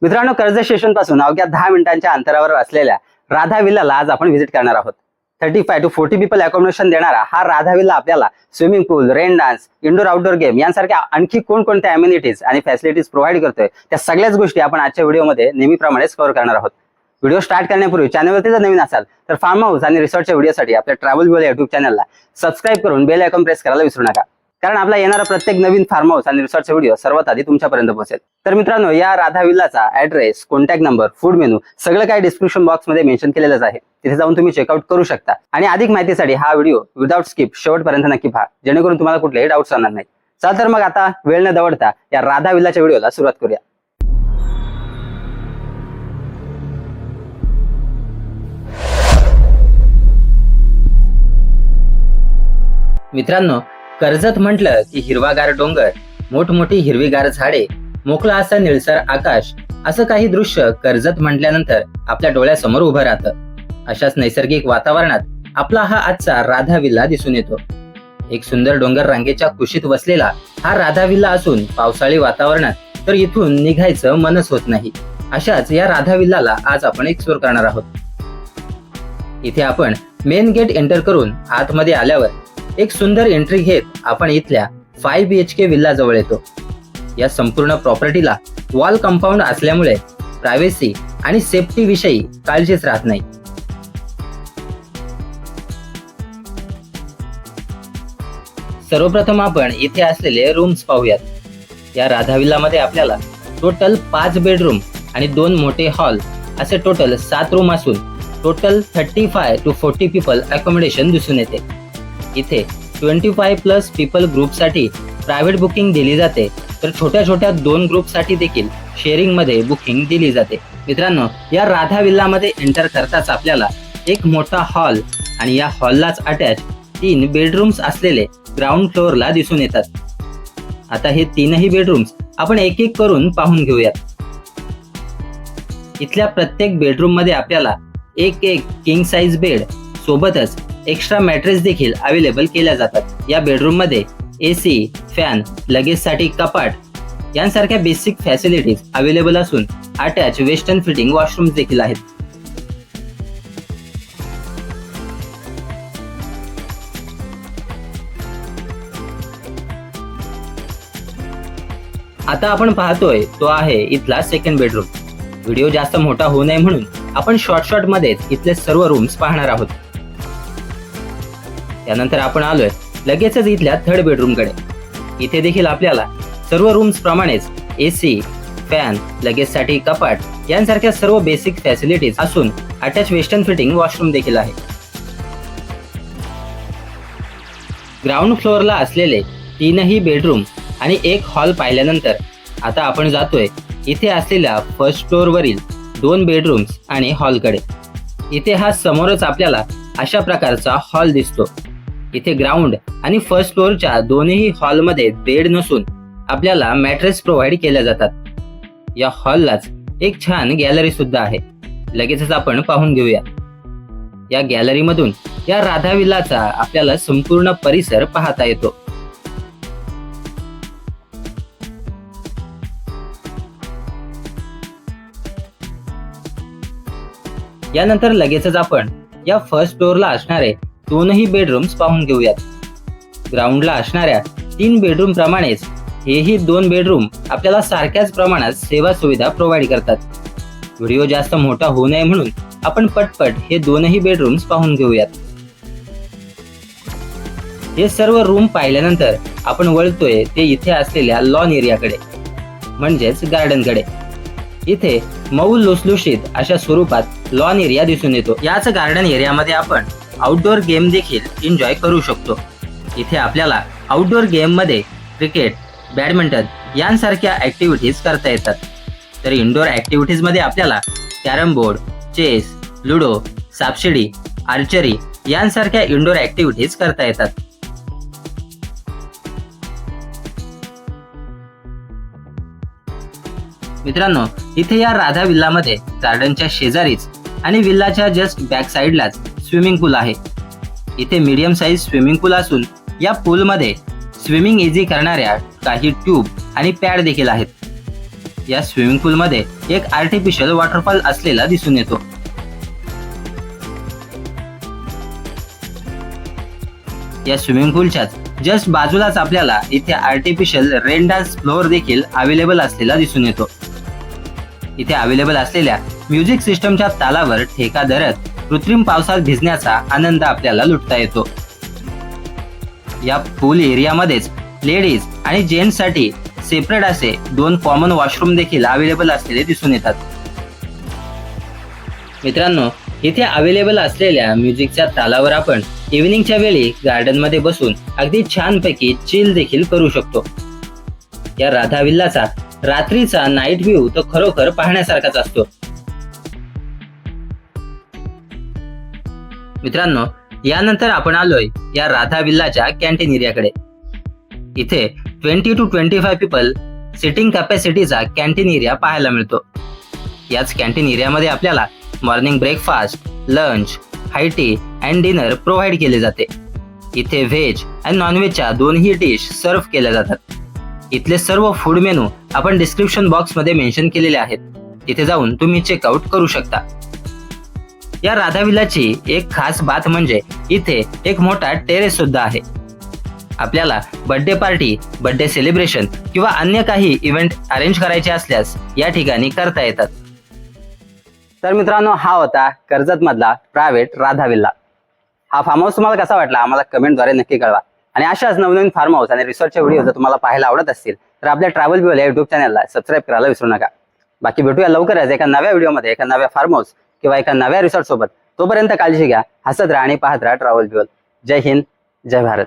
मित्रांनो, कर्जत स्टेशन पासून अवघ्या 10 मिनिटांच्या अंतरावर असलेल्या राधा विल्लाला आज आपण व्हिजिट करणार आहोत. 35 to 40 पीपल अकोमोडेशन देणारा हा राधा विल्ला आपल्याला swimming pool, rain dance, indoor outdoor game यांसारख्या आणखी कोणकोणत्या अम्युनिटीज आणि फॅसिलिटीज प्रोव्हाइड करतोय त्या सगळ्याच गोष्टी आपण आजच्या व्हिडिओमध्ये नेहमीप्रमाणेच कव्हर करणार आहोत. व्हिडिओ स्टार्ट करण्यापूर्वी चॅनलवरती जर नवीन असाल तर फार्म हाऊस आणि रिसॉर्टच्या व्हिडिओसाठी आपल्या ट्रॅव्हल व्ह्यू युट्यूब चॅनलला सबस्क्राईब करून बेल आयकॉन प्रेस करायला विसरू नका, कारण आपला येणारा प्रत्येक नवीन फार्म हाऊस आणि रिसॉर्टचा व्हिडिओ सर्वात आधी तुमच्यापर्यंत पोहोचेल. तर मित्रांनो, या राधा विल्लाचा address, contact number, food menu सगळं काही डिस्क्रिप्शन बॉक्स मध्ये मेन्शन केलेलंच आहे. तिथे जाऊन तुम्ही चेकआउट करू शकता. आणि अधिक माहितीसाठी हा व्हिडिओ विदाउट स्किप शेवटपर्यंत नक्की पहा, जेणेकरून तुम्हाला कुठलेही डाऊट्स राहणार नाही. चला तर मग आता वेळ न दवडता या राधा विल्लाच्या व्हिडिओला सुरुवात करूया. मित्रांनो, कर्जत म्हटलं की हिरवागार डोंगर, मोठमोठी हिरवीगार झाडे, मोकळा असा निळसर आकाश, असं काही दृश्य कर्जत म्हटल्यानंतर आपल्या डोळ्यासमोर उभं राहतं. अशाच नैसर्गिक वातावरणात आपला हा आजचा राधा विल्ला दिसून येतो. एक सुंदर डोंगर रांगेच्या कुशीत वसलेला हा राधा विल्ला असून पावसाळी वातावरणात तर इथून निघायचं मनच होत नाही. अशाच या राधा विल्लाला आज आपण एक्सप्लोर करणार आहोत. इथे आपण मेन गेट एंटर करून आतमध्ये आल्यावर एक सुंदर एंट्री घेत आपण इथल्या 5 BHK विल्ला जवळ येतो. या संपूर्ण प्रॉपर्टीला वॉल कंपाऊंड असल्यामुळे प्रायव्हसी आणि सेफ्टी विषयी काळजीच राहत नाही. सर्वप्रथम आपण इथे असलेले रूम्स पाहूयात. या राधा विल्ला मध्ये आपल्याला टोटल 5 बेडरूम आणि 2 मोठे हॉल असे टोटल 7 रूम असून टोटल 35 to 40 पीपल अकोमोडेशन दिसून येते. इथे 25+ पीपल ग्रुपसाठी प्रायव्हेट बुकिंग दिली जाते, तर छोट्या छोट्या 2 ग्रुपसाठी देखील शेअरिंग मध्ये बुकिंग दिली जाते. मित्रांनो, या राधा विल्ला मध्ये एंटर करताच आपल्याला एक मोठा हॉल आणि या हॉललाच अटॅच 3 बेडरूम्स असलेले ग्राउंड फ्लोअरला दिसून येतात. आता हे 3ही बेडरूम्स आपण एक एक करून पाहून घेऊयात. इथल्या प्रत्येक बेडरूम मध्ये आपल्याला एक किंग साइज बेड सोबतच एक्स्ट्रा मॅट्रेस देखील अवेलेबल केल्या जातात. या बेडरूम मध्ये AC, फॅन, लगेजसाठी कपाट यांसारख्या बेसिक फॅसिलिटीज अवेलेबल असून अटॅच वेस्टर्न फिटिंग वॉशरूम्स देखील आहेत. आता आपण पाहतोय तो आहे इथला सेकंड बेडरूम. व्हिडिओ जास्त मोठा होऊ नये म्हणून आपण शॉर्ट मध्येच इथले सर्व रूम्स पाहणार आहोत. त्यानंतर आपण आलोय लगेचच इथल्या थर्ड बेडरूम कडे. इथे देखील आपल्याला सर्व रूम्स प्रमाणेच AC, फॅन, लगेजसाठी कपाट यांसारख्या सर्व बेसिक फॅसिलिटीज असून अटॅच वेस्टर्न फिटिंग वॉशरूम देखील आहे. ग्राउंड फ्लोअरला असलेले 3ही बेडरूम आणि एक हॉल पाहिल्यानंतर आता आपण जातोय इथे असलेल्या फर्स्ट फ्लोअर वरील 2 बेडरूम्स आणि हॉलकडे. इथे हा समोरच आपल्याला अशा प्रकारचा हॉल दिसतो. इथे ग्राउंड आणि फर्स्ट फ्लोअरच्या दोन्ही हॉलमध्ये बेड नसून आपल्याला मॅट्रेस प्रोव्हाइड केल्या जातात. या हॉललाच एक छान गॅलरी सुद्धा आहे. लगेचच आपण पाहून घेऊया. या गॅलरीमधून या राधा विल्लाचा आपल्याला संपूर्ण परिसर पाहता येतो. यानंतर लगेचच आपण या फर्स्ट फ्लोअरला असणारे 2ही बेडरूम्स पाहून घेऊयात. ग्राउंडला असणाऱ्या 3 बेडरूम प्रमाणेच हेही 2 बेडरूम आपल्याला सारख्याच प्रमाणात सेवा सुविधा प्रोव्हाइड करतात. व्हिडिओ जास्त मोठा होऊ नये म्हणून आपण पटपट हे 2ही बेडरूम्स पाहून घेऊयात. हे सर्व रूम पाहिल्यानंतर आपण वळतोय ते इथे असलेल्या लॉन एरियाकडे, म्हणजेच गार्डनकडे. इथे मऊ लुसलुशीत अशा स्वरूपात लॉन एरिया दिसून येतो. याच गार्डन एरियामध्ये आपण आउटडोर गेम देखील एन्जॉय करू शकतो. इथे आपल्याला आउटडोर गेम मध्ये क्रिकेट, बॅडमिंटन यांसारख्या ऍक्टिव्हिटीज करता येतात. तर इंडोर ऍक्टिव्हिटीज मध्ये आपल्याला कॅरम बोर्ड, चेस, लुडो, सापशिडी, आर्चरी यांसारख्या इंडोर ऍक्टिव्हिटीज करता येतात. मित्रांनो, इथे या राधा विल्लामध्ये गार्डनच्या शेजारीच आणि विल्लाच्या जस्ट बॅक साइडलाच स्विमिंग पूल आहे. इथे मीडियम साइज स्विमिंग पूल असून या पूलमध्ये स्विमिंग इझी करणाऱ्या काही ट्यूब आणि पॅड देखील आहेत. या स्विमिंग पूल मध्ये एक आर्टिफिशियल वॉटरफॉल असलेला दिसून येतो. या स्विमिंग पूलच्याच जस्ट बाजूलाच आपल्याला इथे आर्टिफिशियल रेन डान्स फ्लोअर देखील अवेलेबल असलेला दिसून येतो. इथे अवेलेबल असलेल्या म्युझिक सिस्टमच्या तालावर ठेका धरत कृत्रिम पावसात भिजण्याचा आनंद आपल्याला लुटता येतो. या पूल एरियामध्येच लेडीज आणि जेंट्स साठी सेपरेट असे 2 कॉमन वॉशरूम देखील अवेलेबल असलेले दिसून येतात. मित्रांनो, इथे अवेलेबल असलेल्या म्युझिकच्या तालावर आपण इव्हिनिंगच्या वेळी गार्डन मध्ये बसून अगदी छानपैकी चिल देखील करू शकतो. या राधा विल्लाचा रात्रीचा नाईट व्ह्यू तर खरोखर पाहण्यासारखाच असतो. मित्रांनो, यानंतर आपण आलोय या राधा विल्लाच्या कॅन्टीन एरियाकडे. इथे 20 to 25 पीपल सिटिंग कॅपॅसिटीचा कॅन्टीन एरिया पाहायला मिळतो. याच कॅन्टीन एरियामध्ये आपल्याला morning breakfast, lunch, high tea and dinner provide केले जाते. इथे व्हेज आणि नॉनव्हेजच्या दोन्ही डिश सर्व केल्या जातात. इथले सर्व फूड मेनू आपण डिस्क्रिप्शन बॉक्स मध्ये मेन्शन केलेले आहेत. तिथे जाऊन तुम्ही चेकआउट करू शकता. या राधा विल्लाची एक खास बात म्हणजे इथे एक मोठा टेरेस सुद्धा आहे. आपल्याला बर्थडे पार्टी, बर्थडे सेलिब्रेशन किंवा अन्य काही इव्हेंट अरेंज करायचे असल्यास या ठिकाणी करता येतात. तर मित्रांनो, हा होता कर्जत मधला प्रायव्हेट राधा विल्ला. हा फार्म हाऊस तुम्हाला कसा वाटला आम्हाला कमेंटद्वारे नक्की कळवा. आणि अशाच नवनवीन फार्म हाऊस आणि रिसॉर्टचे व्हिडिओ जर तुम्हाला पाहायला आवडत असतील तर आपल्या ट्रॅव्हल व्ह्यू या युट्यूब चॅनलला सबस्क्राईब करायला विसरू नका. बाकी भेटूया लवकरच एका नव्या व्हिडिओमध्ये, एका नव्या फार्म हाऊस किंवा एका नव्या रिसॉर्ट सोबत. तोपर्यंत काळजी घ्या, हसत राहा आणि पाहत राहा ट्रॅव्हल व्ह्यू. जय हिंद, जय भारत.